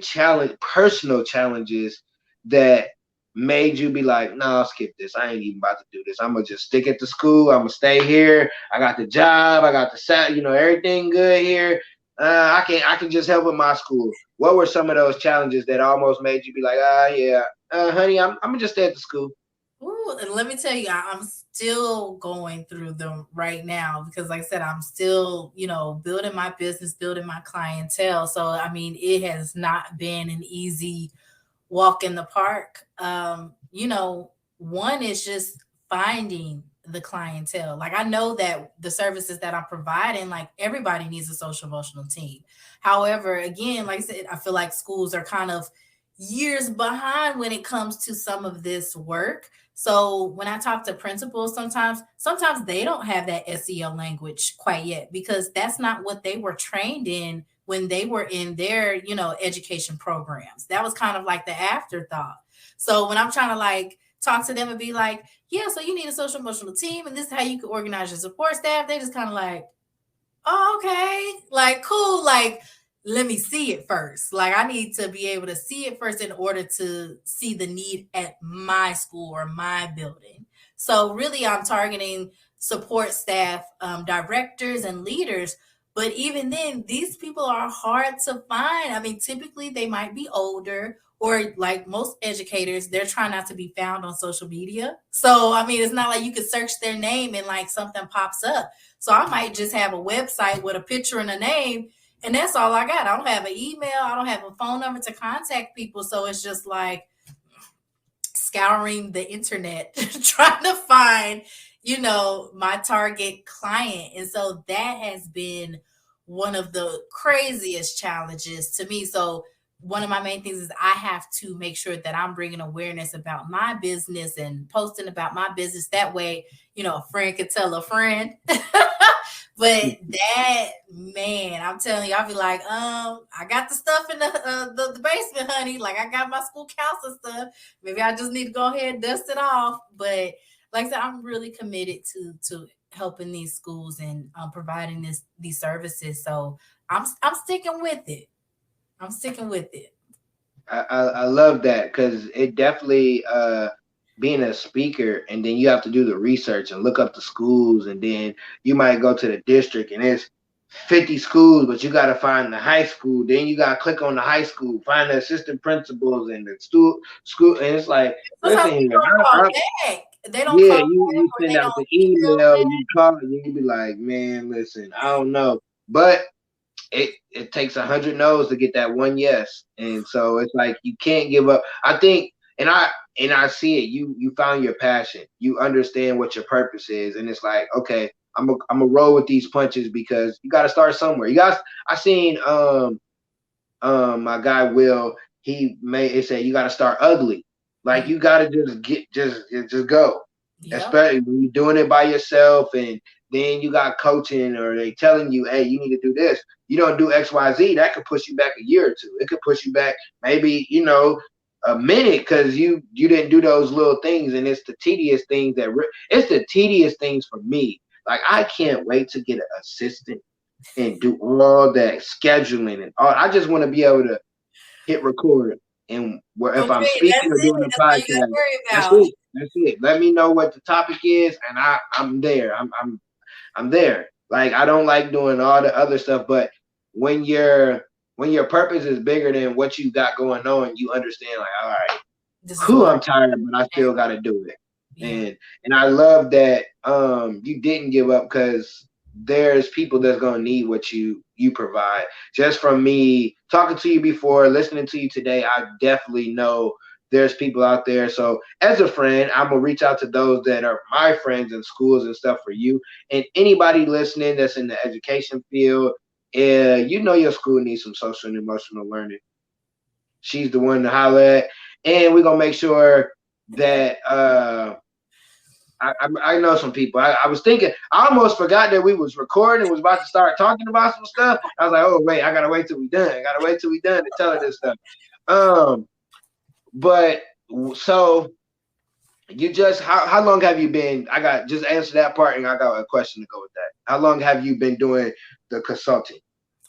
personal challenges that made you be like, no, I'll skip this. I ain't even about to do this. I'm gonna just stick at the school. I'm gonna stay here. I got the job. I got the everything good here. I can just help with my school. What were some of those challenges that almost made you be like, yeah, honey, I'm gonna just stay at the school. Ooh, and let me tell you, I'm still going through them right now because, like I said, I'm still, building my business, building my clientele. So, I mean, it has not been an easy walk in the park. One is just finding the clientele. Like I know that the services that I'm providing, like everybody needs a social emotional team. However, again, like I said, I feel like schools are kind of years behind when it comes to some of this work. So when I talk to principals, sometimes they don't have that SEL language quite yet because that's not what they were trained in when they were in their, education programs. That was kind of like the afterthought. So when I'm trying to like talk to them and be like, yeah, so you need a social emotional team and this is how you can organize your support staff, they just kind of like, oh, okay, like cool, like let me see it first. Like I need to be able to see it first in order to see the need at my school or my building. So really I'm targeting support staff, directors and leaders. But even then, these people are hard to find. I mean, typically they might be older, or like most educators, they're trying not to be found on social media. So I mean, it's not like you could search their name and like something pops up. So I might just have a website with a picture and a name, and that's all I got. I don't have an email, I don't have a phone number to contact people. So it's just like scouring the internet trying to find, my target client. And so that has been one of the craziest challenges to me. So one of my main things is I have to make sure that I'm bringing awareness about my business and posting about my business. That way, a friend could tell a friend. But that, man, I'm telling you, I'll be like, I got the stuff in the basement, honey. Like I got my school counselor stuff. Maybe I just need to go ahead and dust it off. But like I said, I'm really committed to helping these schools and providing these services. So I'm sticking with it. I'm sticking with it. I love that because it definitely being a speaker and then you have to do the research and look up the schools and then you might go to the district and it's 50 schools, but you got to find the high school. Then you got to click on the high school, find the assistant principals and the school, and it's like, Sometimes listen people here, don't call back. They don't yeah, call back you or send they out don't the email email, back. you call, you be like, man, listen, I don't know, but it takes 100 no's to get that one yes, and so it's like you can't give up. I think, and I see it. You found your passion. You understand what your purpose is, and it's like, okay, I'm a roll with these punches because you got to start somewhere. You guys, I seen my guy Will, he made it say you got to start ugly. Like Mm, you got to just go. yep. Especially when you're doing it by yourself, and then you got coaching or they telling you, hey, you need to do this. You don't do X, Y, Z. That could push you back a year or two. It could push you back maybe a minute because you didn't do those little things, and it's the tedious things it's the tedious things for me. Like I can't wait to get an assistant and do all that scheduling and all. I just want to be able to hit record and where if I'm Okay, speaking that's or it. doing a That's all you got to podcast, worry that's about. it. That's it. Let me know what the topic is, and I'm there. I'm there. Like I don't like doing all the other stuff, but when your purpose is bigger than what you got going on, you understand. Like, all right, This is whew, what I'm tired, but I I still got to do it. yeah. And I love that you didn't give up because there's people that's gonna need what you provide. Just from me talking to you before, listening to you today, I definitely know there's people out there. So as a friend, I'm gonna reach out to those that are my friends in schools and stuff for you. And anybody listening that's in the education field, you know your school needs some social and emotional learning. She's the one to holler at, and we're gonna make sure that I know some people. I was thinking, I almost forgot that we was recording and was about to start talking about some stuff. I was like, oh wait, I gotta wait till we done. I gotta wait till we done to tell her this stuff. Um, but so you just how long have you been? I got just answer that part, and I got a question to go with that. How long have you been doing the consulting?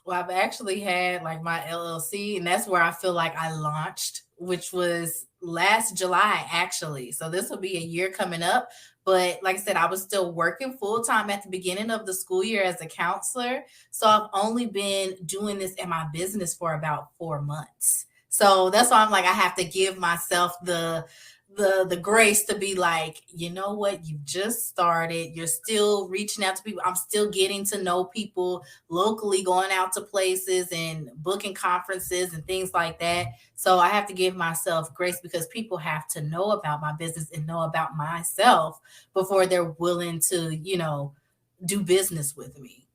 Well, I've actually had like my LLC, and that's where I feel like I launched, which was last July, actually. So this will be a year coming up. But like I said, I was still working full time at the beginning of the school year as a counselor. So I've only been doing this in my business for about 4 months. So that's why I'm like, I have to give myself the grace to be like, you know what, you just started, you're still reaching out to people, I'm still getting to know people locally, going out to places and booking conferences and things like that. So I have to give myself grace because people have to know about my business and know about myself before they're willing to, do business with me.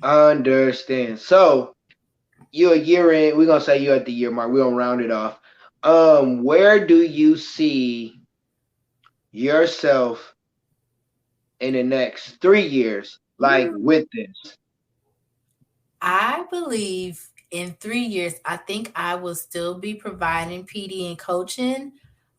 Understand. So you're a year in. We're gonna say you're at the year mark. We're gonna round it off. Where do you see yourself in the next 3 years, like with this? I believe in 3 years, I think I will still be providing PD and coaching,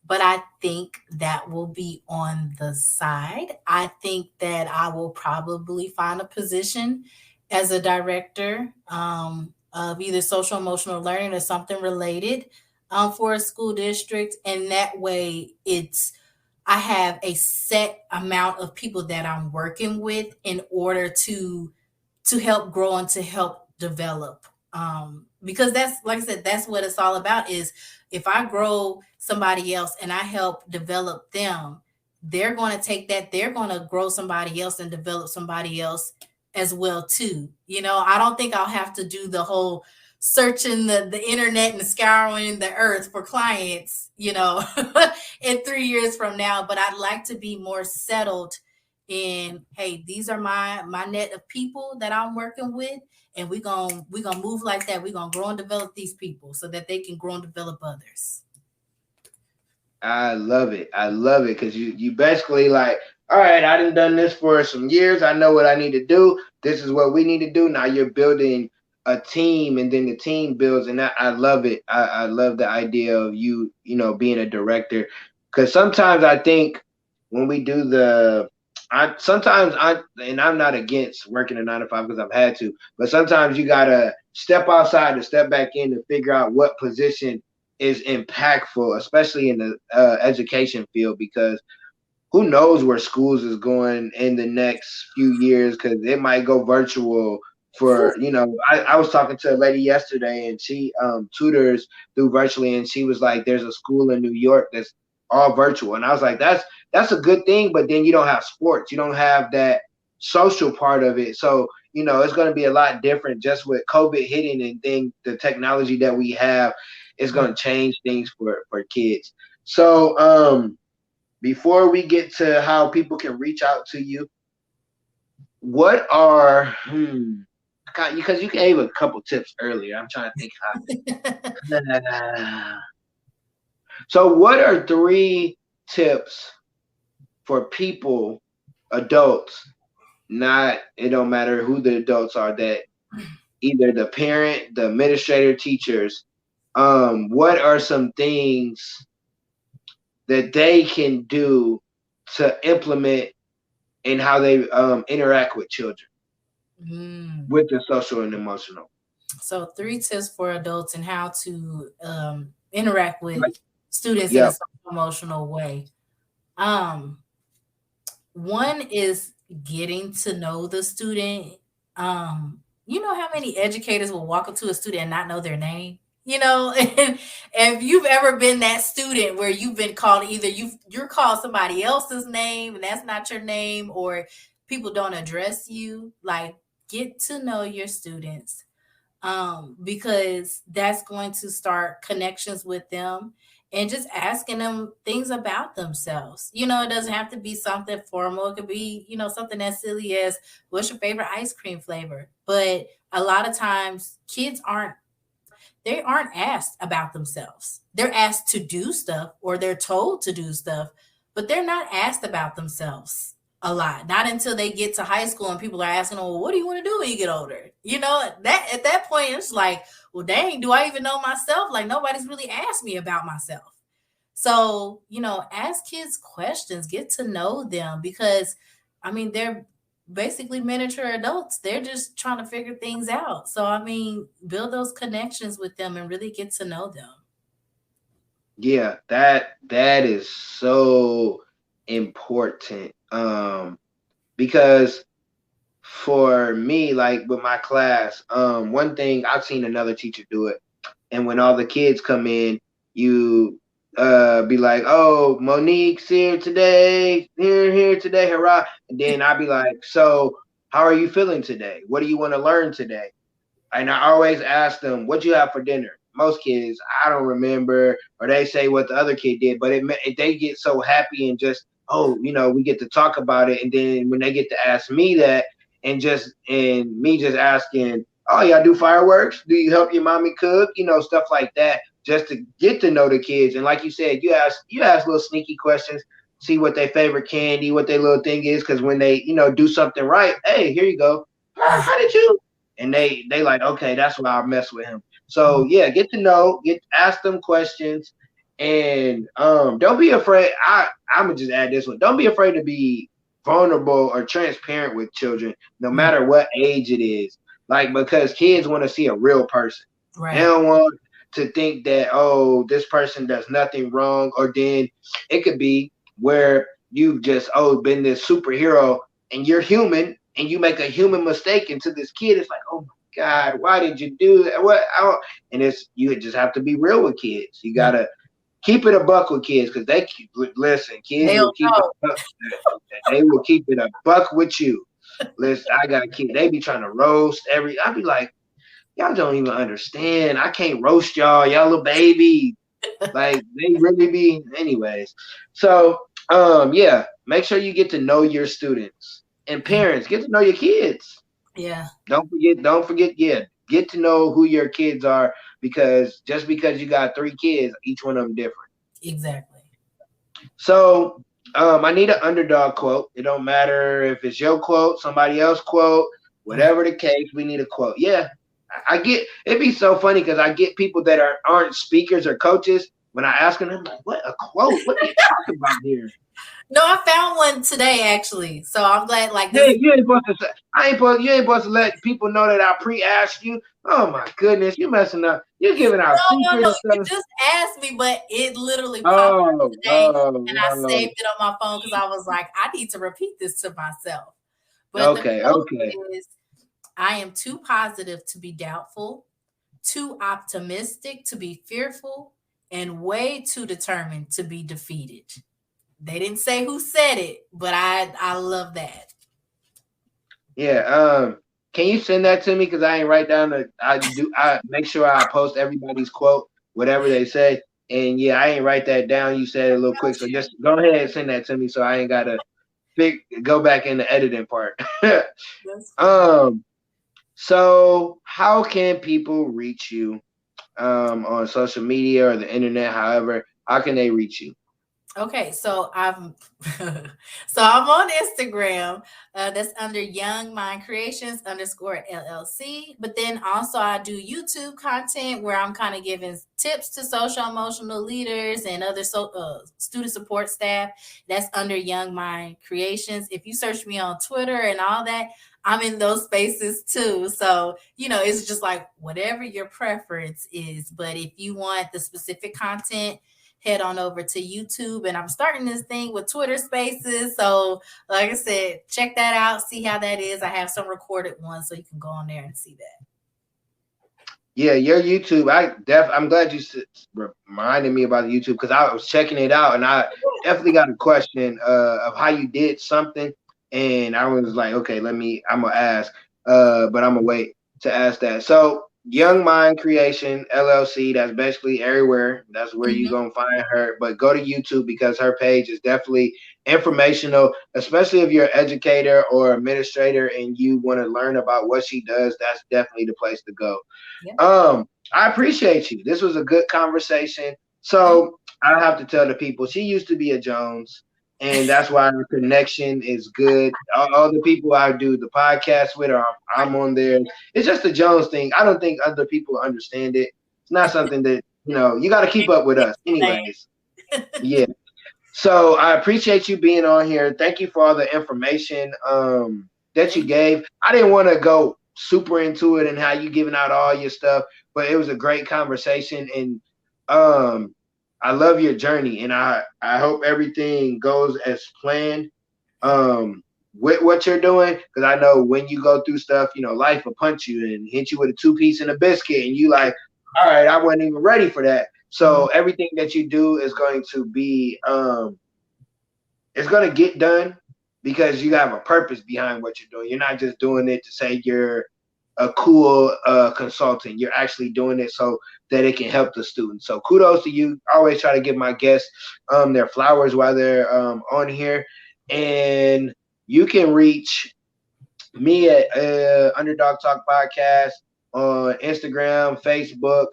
but I think that will be on the side. I think that I will probably find a position as a director of either social emotional learning or something related for a school district. And that way, I have a set amount of people that I'm working with in order to help grow and to help develop, because that's, like I said, that's what it's all about. Is if I grow somebody else and I help develop them, they're going to take that, they're going to grow somebody else and develop somebody else as well too. I don't think I'll have to do the whole searching the internet and scouring the earth for clients, in 3 years from now. But I'd like to be more settled in, hey, these are my net of people that I'm working with, and we're gonna move like that. We're gonna grow and develop these people so that they can grow and develop others. I love it. I love it because you basically like, all right, I done this for some years. I know what I need to do. This is what we need to do. Now you're building a team, and then the team builds, and I love it. I love the idea of being a director, because sometimes I think when we do and I'm not against working a 9 to 5 because I've had to, but sometimes you gotta step outside and step back in to figure out what position is impactful, especially in the education field, because who knows where schools is going in the next few years, because it might go virtual for, I was talking to a lady yesterday, and she tutors through virtually, and she was like, there's a school in New York that's all virtual. And I was like, that's a good thing, but then you don't have sports, you don't have that social part of it. So it's going to be a lot different just with COVID hitting, and then the technology that we have is going to change things for kids. So before we get to how people can reach out to you, what are because you gave a couple tips earlier. I'm trying to think how. So what are 3 tips for people, adults, not, it don't matter who the adults are, that either the parent, the administrator, teachers, what are some things that they can do to implement in how they interact with children with the social and emotional? So 3 tips for adults and how to interact with Like, students in a yep. social emotional way. Um, One is getting to know the student. You know how many educators will walk up to a student and not know their name? And if you've ever been that student where you've been called, either you're called somebody else's name and that's not your name, or people don't address you, like, get to know your students, because that's going to start connections with them, and just asking them things about themselves. It doesn't have to be something formal. It could be, something as silly as, what's your favorite ice cream flavor? But a lot of times kids aren't asked about themselves. They're asked to do stuff, or they're told to do stuff, but they're not asked about themselves a lot. Not until they get to high school and people are asking them, well, what do you want to do when you get older? That at that point it's like, well, dang, do I even know myself? Like, nobody's really asked me about myself. So, ask kids questions, get to know them, because they're basically miniature adults. They're just trying to figure things out. So, build those connections with them and really get to know them. Yeah, that is so important. Because for me, like with my class, one thing I've seen another teacher do it, and when all the kids come in, you be like, oh, Monique's here today, here today, hurrah. And then I'd be like, so how are you feeling today? What do you want to learn today? And I always ask them, "What you have for dinner?" Most kids, I don't remember, or they say what the other kid did. But they get so happy and just, oh, we get to talk about it. And then when they get to ask me that, and me just asking, "Oh, y'all do fireworks? Do you help your mommy cook?" Stuff like that, just to get to know the kids. And like you said, you ask little sneaky questions, see what their favorite candy, what their little thing is, because when they do something right, hey, here you go. How did you? And they like, okay, that's why I mess with him. So yeah, get to know, ask them questions, and don't be afraid. I'm gonna just add this one. Don't be afraid to be vulnerable or transparent with children, no matter what age it is. Like, because kids want to see a real person. They Right. don't want to think that, oh, this person does nothing wrong, or then it could be where you've just been this superhero and you're human and you make a human mistake into this kid. It's like, oh my God, why did you do that? And you just have to be real with kids. You Yeah. gotta keep it a buck with kids, because listen, kids Hell will keep it no. a buck. They will keep it a buck with you. Listen, I got kids. They be trying to roast I'd be like, y'all don't even understand. I can't roast y'all. Y'all little baby. Like, they really be anyways. So yeah, make sure you get to know your students, and parents get to know your kids. Yeah. Don't forget, yeah, get to know who your kids are, because just because you got 3 kids, each one of them different. Exactly. So I need an underdog quote. It don't matter if it's your quote, somebody else quote, Right. whatever the case, we need a quote. Yeah, I get it'd be so funny because I get people that aren't speakers or coaches. When I ask them, I'm like, what a quote? What are you talking about here? No, I found one today actually. So I'm glad like Yeah, this is you ain't supposed to say. You ain't supposed to let people know that I pre-asked you. Oh my goodness, you messing up. You're giving out no. secrets and You stuff. just asked me, but it literally popped up Oh, today and I oh, saved it on my phone because I was like, I need to repeat this to myself. But the okay, quote okay. is I am too positive to be doubtful, too optimistic to be fearful, and way too determined to be defeated. They didn't say who said it, but I love that. Yeah. Can you send that to me? Because I ain't write down I make sure I post everybody's quote, whatever they say. And yeah, I ain't write that down. You said it a little quick, so just go ahead and send that to me, so I ain't gotta go back in the editing part. That's funny. um. So how can people reach you on social media or the internet? However, how can they reach you? Okay, so I'm so I'm on Instagram. That's under Young Mind Creations underscore LLC. But then also I do YouTube content where I'm kind of giving tips to social emotional leaders and other student support staff. That's under Young Mind Creations. If you search me on Twitter and all that, I'm in those spaces too. So, it's just like whatever your preference is. But if you want the specific content, head on over to YouTube. And I'm starting this thing with Twitter Spaces. So, like I said, check that out, see how that is. I have some recorded ones, so you can go on there and see that. Yeah, your YouTube. I'm glad you reminded me about the YouTube, because I was checking it out and I definitely got a question of how you did something, and I was like, okay, I'm gonna ask, but I'm gonna wait to ask that. So, Young Mind Creation LLC. That's basically everywhere. That's where you Mhm. gonna find her. But go to YouTube, because her page is definitely informational, especially if you're an educator or administrator and you want to learn about what she does. That's definitely the place to go. Yeah. I appreciate you. This was a good conversation. Thank So I have to tell the people, she used to be a Jones, and that's why our connection is good. All the people I do the podcast with, or I'm on there. It's just a Jones thing. I don't think other people understand it. It's not something that you got to keep up with us, anyways. Yeah. So I appreciate you being on here. Thank you for all the information that you you. gave. I didn't want to go super into it and how you giving out all your stuff, but it was a great conversation, and um, I love your journey, and I hope everything goes as planned with what you're doing, because I know when you go through stuff, life will punch you and hit you with a 2 piece and a biscuit, and you like, all right, I wasn't even ready for that. So everything that you do is going to be it's going to get done because you have a purpose behind what you're doing. You're not just doing it to say you're a cool consultant. You're actually doing it so that it can help the students. So kudos to you. I always try to give my guests their flowers while they're on here. And you can reach me at Underdog Talk Podcast on Instagram, Facebook.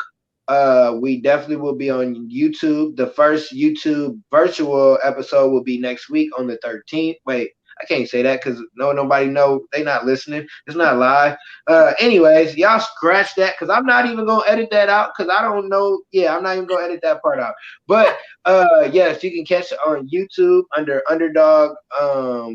We definitely will be on YouTube. The first YouTube virtual episode will be next week on the 13th. Wait, I can't say that because nobody know. They not listening. It's not live. Anyways, y'all scratch that because I'm not even gonna edit that out because I don't know. Yeah, I'm not even gonna edit that part out. But yes, you can catch it on YouTube under Underdog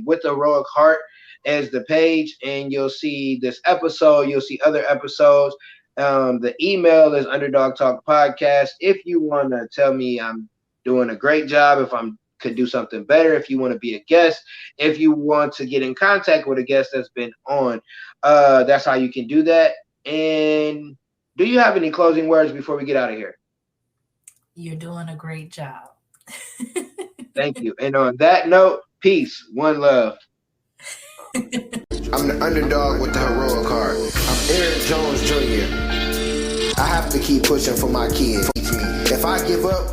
with a heroic heart as the page, and you'll see this episode. You'll see other episodes. The email is Underdog Talk Podcast. If you want to tell me I'm doing a great job, if I'm could do something better, if you want to be a guest, if you want to get in contact with a guest that's been on, that's how you can do that. And do you have any closing words before we get out of here? You're doing a great job. Thank you. And on that note, peace, one love. I'm the underdog with the heroic heart. I'm Eric Jones Jr. I have to keep pushing for my kids. If I give up,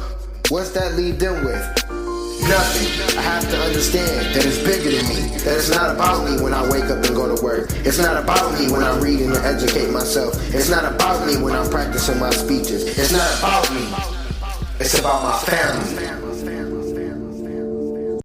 what's that leave them with? Nothing. I have to understand that it's bigger than me. That it's not about me when I wake up and go to work. It's not about me when I read and educate myself. It's not about me when I'm practicing my speeches. It's not about me. It's about my family.